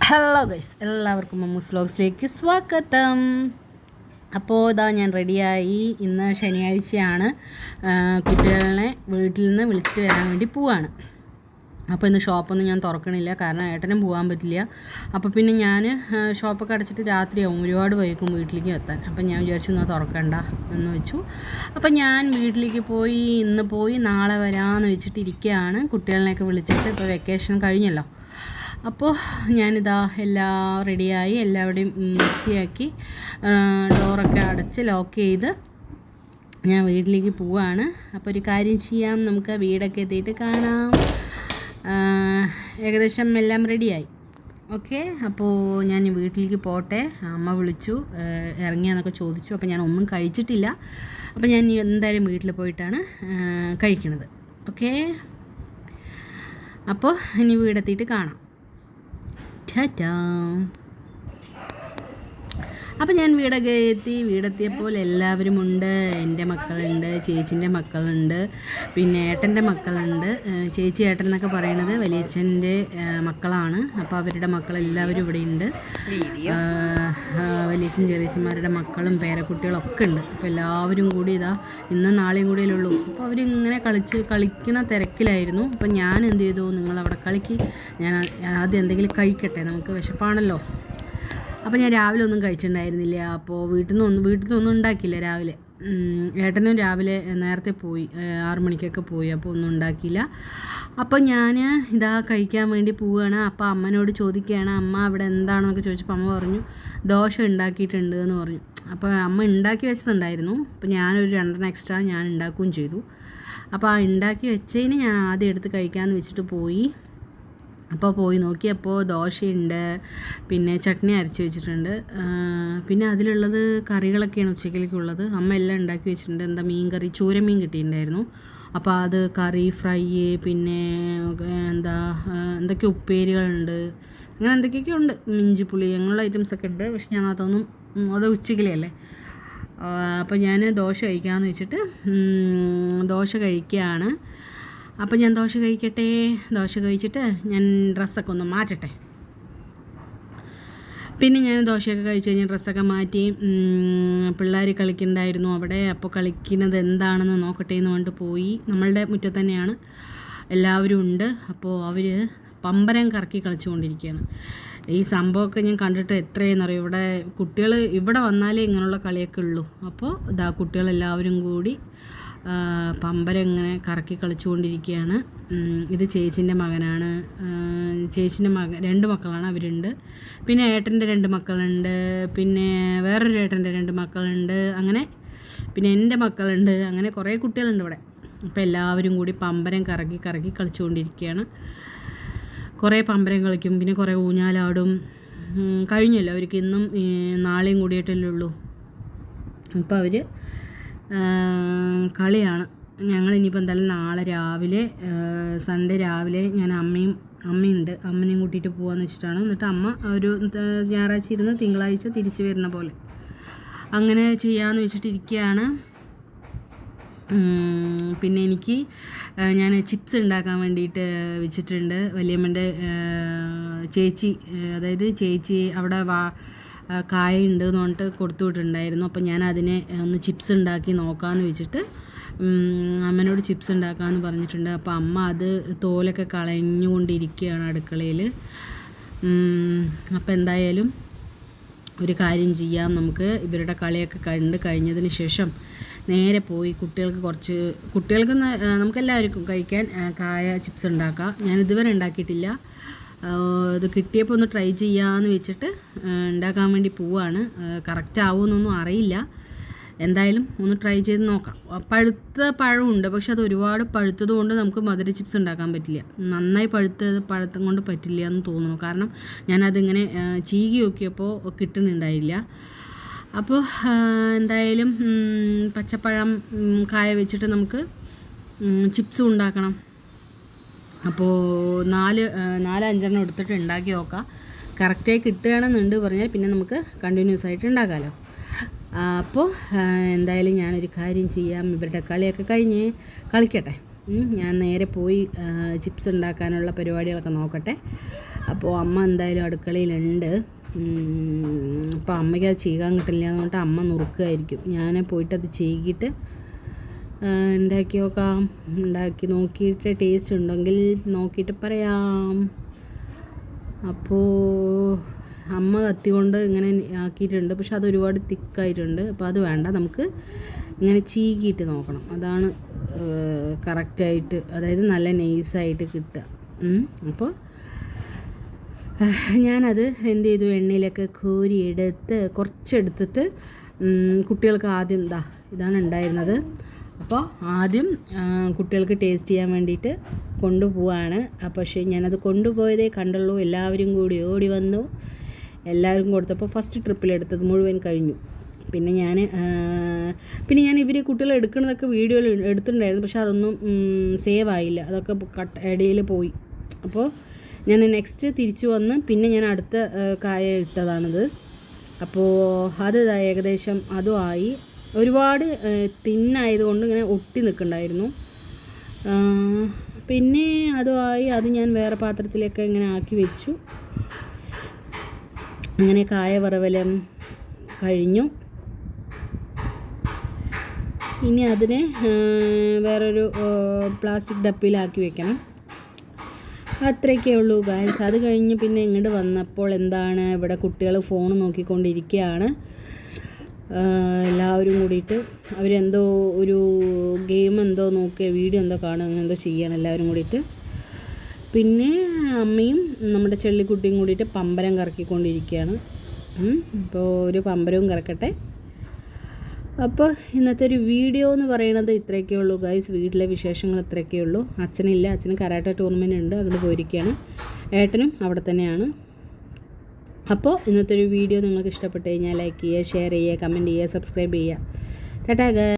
Hello guys, എല്ലാവർക്കും മമ്മൂസ് വ്ലോഗ്സിലേക്ക് സ്വാഗതം. അപ്പോൾ ഇതാ ഞാൻ റെഡിയായി. ഇന്ന് ശനിയാഴ്ചയാണ്. കുട്ടികളെ വീട്ടിൽ നിന്ന് വിളിച്ചിട്ട് വരാൻ വേണ്ടി പോവാണ്. അപ്പോൾ ഇന്ന് ഷോപ്പൊന്നും ഞാൻ തുറക്കണില്ല, കാരണം ഏട്ടനും പോകാൻ പറ്റില്ല. അപ്പോൾ പിന്നെ ഞാൻ ഷോപ്പൊക്കെ അടച്ചിട്ട് രാത്രിയാവും, ഒരുപാട് വൈകും വീട്ടിലേക്ക് എത്താൻ. അപ്പം ഞാൻ വിചാരിച്ചു എന്നാൽ തുറക്കണ്ട എന്ന് വെച്ചു. അപ്പം ഞാൻ വീട്ടിലേക്ക് പോയി, ഇന്ന് പോയി നാളെ വരാമെന്ന് വെച്ചിട്ടിരിക്കുകയാണ്. കുട്ടികളെയൊക്കെ വിളിച്ചിട്ട്, ഇപ്പോൾ വെക്കേഷൻ കഴിഞ്ഞല്ലോ. അപ്പോൾ ഞാനിതാ എല്ലാം റെഡിയായി, എല്ലാവരുടെയും വൃത്തിയാക്കി ഡോറൊക്കെ അടച്ച് ലോക്ക് ചെയ്ത് ഞാൻ വീട്ടിലേക്ക് പോവാണ്. അപ്പോൾ ഒരു കാര്യം ചെയ്യാം, നമുക്ക് വീടൊക്കെ എത്തിയിട്ട് കാണാം. ഏകദേശം എല്ലാം റെഡിയായി. ഓക്കെ, അപ്പോൾ ഞാൻ വീട്ടിലേക്ക് പോട്ടെ. അമ്മ വിളിച്ചു, ഇറങ്ങിയാന്നൊക്കെ ചോദിച്ചു. അപ്പോൾ ഞാൻ ഒന്നും കഴിച്ചിട്ടില്ല. അപ്പോൾ ഞാൻ എന്തായാലും വീട്ടിൽ പോയിട്ടാണ് കഴിക്കണത്. ഓക്കെ, അപ്പോൾ ഇനി വീടെത്തിയിട്ട് കാണാം. ടാറ്റാ. അപ്പോൾ ഞാൻ വീടെത്തിയപ്പോൾ എല്ലാവരും ഉണ്ട്. എൻ്റെ മക്കളുണ്ട്, ചേച്ചീൻ്റെ മക്കളുണ്ട്, പിന്നെ ഏട്ടൻ്റെ മക്കളുണ്ട്. ചേച്ചി ഏട്ടൻ എന്നൊക്കെ പറയണത് വലിയച്ഛൻ്റെ മക്കളാണ്. അപ്പോൾ അവരുടെ മക്കളെല്ലാവരും ഇവിടെ ഉണ്ട്. വലിയച്ഛൻ ചെറിയച്ഛന്മാരുടെ മക്കളും പേരക്കുട്ടികളും ഒക്കെ ഉണ്ട്. അപ്പോൾ എല്ലാവരും കൂടി ഇതാ ഇന്നും നാളെയും കൂടിയല്ലുള്ളൂ. അപ്പോൾ അവരിങ്ങനെ കളിക്കുന്ന തിരക്കിലായിരുന്നു. അപ്പോൾ ഞാൻ എന്ത് ചെയ്തു, നിങ്ങളവിടെ കളിക്ക്, ഞാൻ ആദ്യം എന്തെങ്കിലും കഴിക്കട്ടെ, നമുക്ക് വിശപ്പാണല്ലോ. അപ്പോൾ ഞാൻ രാവിലെ ഒന്നും കഴിച്ചിട്ടുണ്ടായിരുന്നില്ല. അപ്പോൾ വീട്ടിൽ നിന്നൊന്നും ഉണ്ടാക്കിയില്ല രാവിലെ. ഏട്ടനും രാവിലെ നേരത്തെ പോയി, 6 മണിക്കൊക്കെ പോയി. അപ്പോൾ ഒന്നും ഉണ്ടാക്കിയില്ല. അപ്പോൾ ഞാൻ ഇതാ കഴിക്കാൻ വേണ്ടി പോവുകയാണ്. അപ്പോൾ അമ്മനോട് ചോദിക്കുകയാണ്, അമ്മ അവിടെ എന്താണെന്നൊക്കെ ചോദിച്ചപ്പോൾ അമ്മ പറഞ്ഞു ദോശ ഉണ്ടാക്കിയിട്ടുണ്ട് എന്ന് പറഞ്ഞു. അപ്പോൾ അമ്മ ഉണ്ടാക്കി വെച്ചതുണ്ടായിരുന്നു. അപ്പോൾ ഞാനൊരു 2 എക്സ്ട്രാ ഞാൻ ഉണ്ടാക്കുകയും ചെയ്തു. അപ്പോൾ ആ ഉണ്ടാക്കി വെച്ചതിന് ഞാൻ ആദ്യം എടുത്ത് കഴിക്കാമെന്ന് വെച്ചിട്ട് പോയി. അപ്പോൾ പോയി നോക്കിയപ്പോൾ ദോശയുണ്ട്, പിന്നെ ചട്നി അരച്ച് വെച്ചിട്ടുണ്ട്, പിന്നെ അതിലുള്ളത് കറികളൊക്കെയാണ് ഉച്ചയ്ക്കുള്ളത്. അമ്മ എല്ലാം ഉണ്ടാക്കി വെച്ചിട്ടുണ്ട്. എന്താ മീൻ കറി, ചൂരമീൻ കിട്ടിയിട്ടുണ്ടായിരുന്നു. അപ്പോൾ അത് കറി, ഫ്രൈ, പിന്നെ എന്തൊക്കെ ഉപ്പേരികളുണ്ട്, അങ്ങനെ എന്തൊക്കെയൊക്കെ ഉണ്ട്, ഇഞ്ചിപ്പുളി അങ്ങനെയുള്ള ഐറ്റംസൊക്കെ ഉണ്ട്. പക്ഷെ ഞാൻ അത് ഉച്ചയ്ക്കലല്ലേ. അപ്പോൾ ഞാൻ ദോശ കഴിക്കാമെന്ന് വെച്ചിട്ട് ദോശ കഴിക്കുകയാണ്. അപ്പോൾ ഞാൻ ദോശ കഴിക്കട്ടെ. ദോശ കഴിച്ചിട്ട് ഞാൻ ഡ്രസ്സൊക്കെ ഒന്ന് മാറ്റട്ടെ. പിന്നെ ഞാൻ ദോശയൊക്കെ കഴിച്ച് കഴിഞ്ഞ് ഡ്രസ്സൊക്കെ മാറ്റി. പിള്ളേർ കളിക്കുന്നുണ്ടായിരുന്നു അവിടെ. അപ്പോൾ കളിക്കുന്നത് എന്താണെന്ന് നോക്കട്ടെ എന്ന് പറഞ്ഞിട്ട് പോയി. നമ്മളുടെ മുറ്റത്ത് തന്നെയാണ്, എല്ലാവരും ഉണ്ട്. അപ്പോൾ അവർ പമ്പരം കറക്കി കളിച്ചുകൊണ്ടിരിക്കുകയാണ്. ഈ സംഭവമൊക്കെ ഞാൻ കണ്ടിട്ട് എത്രയെന്നറിയും. കുട്ടികൾ ഇവിടെ വന്നാലേ ഇങ്ങനെയുള്ള കളിയൊക്കെ ഉള്ളൂ. അപ്പോൾ ഇതാ കുട്ടികളെല്ലാവരും കൂടി പമ്പരം ഇങ്ങനെ കറക്കി കളിച്ചുകൊണ്ടിരിക്കുകയാണ്. ഇത് ചേച്ചീൻ്റെ മകനാണ്. ചേച്ചീൻ്റെ 2 മക്കളാണ്, അവരുണ്ട്. പിന്നെ ഏട്ടൻ്റെ 2 മക്കളുണ്ട്, പിന്നെ വേറൊരു ഏട്ടൻ്റെ 2 മക്കളുണ്ട്, അങ്ങനെ പിന്നെ എൻ്റെ മക്കളുണ്ട്. അങ്ങനെ കുറേ കുട്ടികളുണ്ട് ഇവിടെ. അപ്പോൾ എല്ലാവരും കൂടി പമ്പരം കറക്കി കളിച്ചുകൊണ്ടിരിക്കുകയാണ്. കുറേ പമ്പരം കളിക്കും, പിന്നെ കുറേ ഊഞ്ഞാലാടും. കഴിഞ്ഞല്ലോ അവർക്ക്, ഇന്നും നാളെയും കൂടിയിട്ടല്ലേ ഉള്ളൂ. അപ്പോൾ അവർ കളിയാണ്. ഞങ്ങളിനിയിപ്പോൾ എന്തായാലും നാളെ രാവിലെ, സൺഡേ രാവിലെ ഞാൻ അമ്മയുണ്ട്, അമ്മനെയും കൂട്ടിയിട്ട് പോകാമെന്ന് വെച്ചിട്ടാണ്. എന്നിട്ട് അമ്മ ഒരു ഞായറാഴ്ച ഇരുന്ന് തിങ്കളാഴ്ച തിരിച്ച് വരുന്ന പോലെ അങ്ങനെ ചെയ്യാമെന്ന് വെച്ചിട്ടിരിക്കുകയാണ്. പിന്നെ എനിക്ക് ഞാൻ ചിപ്സ് ഉണ്ടാക്കാൻ വേണ്ടിയിട്ട് വെച്ചിട്ടുണ്ട്. വലിയമ്മൻ്റെ ചേച്ചി, അതായത് ചേച്ചി അവിടെ കായ ഉണ്ട് എന്ന് പറഞ്ഞിട്ട് കൊടുത്തു വിട്ടിട്ടുണ്ടായിരുന്നു. അപ്പോൾ ഞാൻ അതിനെ ഒന്ന് ചിപ്സ് ഉണ്ടാക്കി നോക്കാമെന്ന് വെച്ചിട്ട് അമ്മനോട് ചിപ്സ് ഉണ്ടാക്കാമെന്ന് പറഞ്ഞിട്ടുണ്ട്. അപ്പോൾ അമ്മ അത് തോലൊക്കെ കളഞ്ഞുകൊണ്ടിരിക്കുകയാണ് അടുക്കളയിൽ. അപ്പോൾ എന്തായാലും ഒരു കാര്യം ചെയ്യാം, നമുക്ക് ഇവരുടെ കളിയൊക്കെ കണ്ട് കഴിഞ്ഞതിന് ശേഷം നേരെ പോയി കുട്ടികൾക്ക് നമുക്കെല്ലാവർക്കും കഴിക്കാൻ കായ ചിപ്സ് ഉണ്ടാക്കാം. ഞാൻ ഇതുവരെ ഉണ്ടാക്കിയിട്ടില്ല. ഇത് കിട്ടിയപ്പോൾ ഒന്ന് ട്രൈ ചെയ്യാമെന്ന് വെച്ചിട്ട് ഉണ്ടാക്കാൻ വേണ്ടി പോവാണ്. കറക്റ്റ് ആവുമെന്നൊന്നും അറിയില്ല. എന്തായാലും ഒന്ന് ട്രൈ ചെയ്ത് നോക്കാം. പഴുത്ത പഴമുണ്ട്, പക്ഷെ അത് ഒരുപാട് പഴുത്തത് കൊണ്ട് നമുക്ക് മധുര ചിപ്സ് ഉണ്ടാക്കാൻ പറ്റില്ല. നന്നായി പഴുത്തം കൊണ്ട് പറ്റില്ല എന്ന് തോന്നുന്നു. കാരണം ഞാനതിങ്ങനെ ചീകി നോക്കിയപ്പോൾ കിട്ടുന്നുണ്ടായില്ല. അപ്പോൾ എന്തായാലും പച്ചപ്പഴം കായ വെച്ചിട്ട് നമുക്ക് ചിപ്സ് ഉണ്ടാക്കണം. അപ്പോൾ 4-5 എടുത്തിട്ട് ഉണ്ടാക്കി നോക്കാം. കറക്റ്റായി കിട്ടുകയാണെന്നുണ്ട് പറഞ്ഞാൽ പിന്നെ നമുക്ക് കണ്ടിന്യൂസ് ആയിട്ട് ഉണ്ടാക്കാമല്ലോ. അപ്പോൾ എന്തായാലും ഞാനൊരു കാര്യം ചെയ്യാം, ഇവരുടെ കളിയൊക്കെ കഴിഞ്ഞ് കളിക്കട്ടെ. ഞാൻ നേരെ പോയി ചിപ്സ് ഉണ്ടാക്കാനുള്ള പരിപാടികളൊക്കെ നോക്കട്ടെ. അപ്പോൾ അമ്മ എന്തായാലും അടുക്കളയിലുണ്ട്. അപ്പോൾ അമ്മയ്ക്ക് അത് ചെയ്യാൻ കിട്ടില്ല എന്ന് പറഞ്ഞിട്ട് അമ്മ നുറുക്കുമായിരിക്കും. ഞാൻ പോയിട്ടത് ചെയ്യിട്ട് ഉണ്ടാക്കി നോക്കാം. ഉണ്ടാക്കി നോക്കിയിട്ട് ടേസ്റ്റ് ഉണ്ടെങ്കിൽ നോക്കിയിട്ട് പറയാം. അപ്പോൾ അമ്മ കത്തി കൊണ്ട് ഇങ്ങനെ ആക്കിയിട്ടുണ്ട്, പക്ഷെ അത് ഒരുപാട് തിക്കായിട്ടുണ്ട്. അപ്പോൾ അത് വേണ്ട, നമുക്ക് ഇങ്ങനെ ചീകിയിട്ട് നോക്കണം. അതാണ് കറക്റ്റായിട്ട്, അതായത് നല്ല നൈസായിട്ട് കിട്ടുക. അപ്പോൾ ഞാനത് എന്ത് ചെയ്തു, എണ്ണയിലൊക്കെ കോരിയെടുത്ത് കുറച്ചെടുത്തിട്ട് കുട്ടികൾക്ക് ആദ്യം ഇതാണ് ഉണ്ടായിരുന്നത്. അപ്പോൾ ആദ്യം കുട്ടികൾക്ക് ടേസ്റ്റ് ചെയ്യാൻ വേണ്ടിയിട്ട് കൊണ്ടുപോവാണ്. പക്ഷേ ഞാനത് കൊണ്ടുപോയതേ കണ്ടുള്ളൂ. എല്ലാവരും കൂടി ഓടി വന്നു, എല്ലാവരും കൊടുത്തപ്പോൾ ഫസ്റ്റ് ട്രിപ്പിലെടുത്തത് മുഴുവൻ കഴിഞ്ഞു. പിന്നെ ഞാൻ ഇവർ കുട്ടികൾ എടുക്കുന്നതൊക്കെ വീഡിയോയിൽ എടുത്തിട്ടുണ്ടായിരുന്നു, പക്ഷേ അതൊന്നും സേവ് ആയില്ല, അതൊക്കെ ഇടയിൽ പോയി. അപ്പോൾ ഞാൻ നെക്സ്റ്റ് തിരിച്ചു വന്ന് പിന്നെ ഞാൻ അടുത്ത കായ ഇട്ടതാണിത്. അപ്പോൾ അത് ഏകദേശം അതും ആയി. ഒരുപാട് തിന്നായതുകൊണ്ട് ഇങ്ങനെ ഒട്ടി നിൽക്കുന്നുണ്ടായിരുന്നു. പിന്നെ അതുമായി അത് ഞാൻ വേറെ പാത്രത്തിലേക്ക് ഇങ്ങനെ ആക്കി വെച്ചു. അങ്ങനെ കായ വറവലം കഴിഞ്ഞു. ഇനി അതിനെ വേറൊരു പ്ലാസ്റ്റിക് ഡപ്പിയിലാക്കി വെക്കണം. അത്രയൊക്കെ ഉള്ളൂ ഗായ്സ്. അത് കഴിഞ്ഞ് പിന്നെ ഇങ്ങോട്ട് വന്നപ്പോൾ എന്താണ്, ഇവിടെ കുട്ടികൾ ഫോൺ നോക്കിക്കൊണ്ടിരിക്കുകയാണ്. എല്ലാവരും കൂടിയിട്ട് അവരെന്തോ ഒരു ഗെയിം എന്തോ നോക്കുക, വീഡിയോ എന്തോ കാണുക, അങ്ങനെ എന്തോ ചെയ്യണം എല്ലാവരും കൂടിയിട്ട്. പിന്നെ അമ്മയും നമ്മുടെ ചെള്ളിക്കുട്ടിയും കൂടിയിട്ട് പമ്പരം കറക്കിക്കൊണ്ടിരിക്കുകയാണ്. അപ്പോൾ ഒരു പമ്പരവും കറക്കട്ടെ. അപ്പോൾ ഇന്നത്തെ ഒരു വീഡിയോ എന്ന് പറയുന്നത് ഇത്രയൊക്കെ ഉള്ളൂ ഗൈസ്. വീട്ടിലെ വിശേഷങ്ങൾ ഇത്രയൊക്കെ ഉള്ളൂ. അച്ഛനില്ല, അച്ഛന് കരാട്ടെ ടൂർണമെൻറ്റ് ഉണ്ട്, അങ്ങോട്ട് പോയിരിക്കുകയാണ്. ഏട്ടനും അവിടെ തന്നെയാണ്. അപ്പോൾ ഇന്നത്തെ ഒരു വീഡിയോ നിങ്ങൾക്ക് ഇഷ്ടപ്പെട്ട് കഴിഞ്ഞാൽ ലൈക്ക് ചെയ്യുക, ഷെയർ ചെയ്യുക, കമൻറ്റ് ചെയ്യുക, സബ്സ്ക്രൈബ് ചെയ്യുക. ടാറ്റാ ഗൈസ്.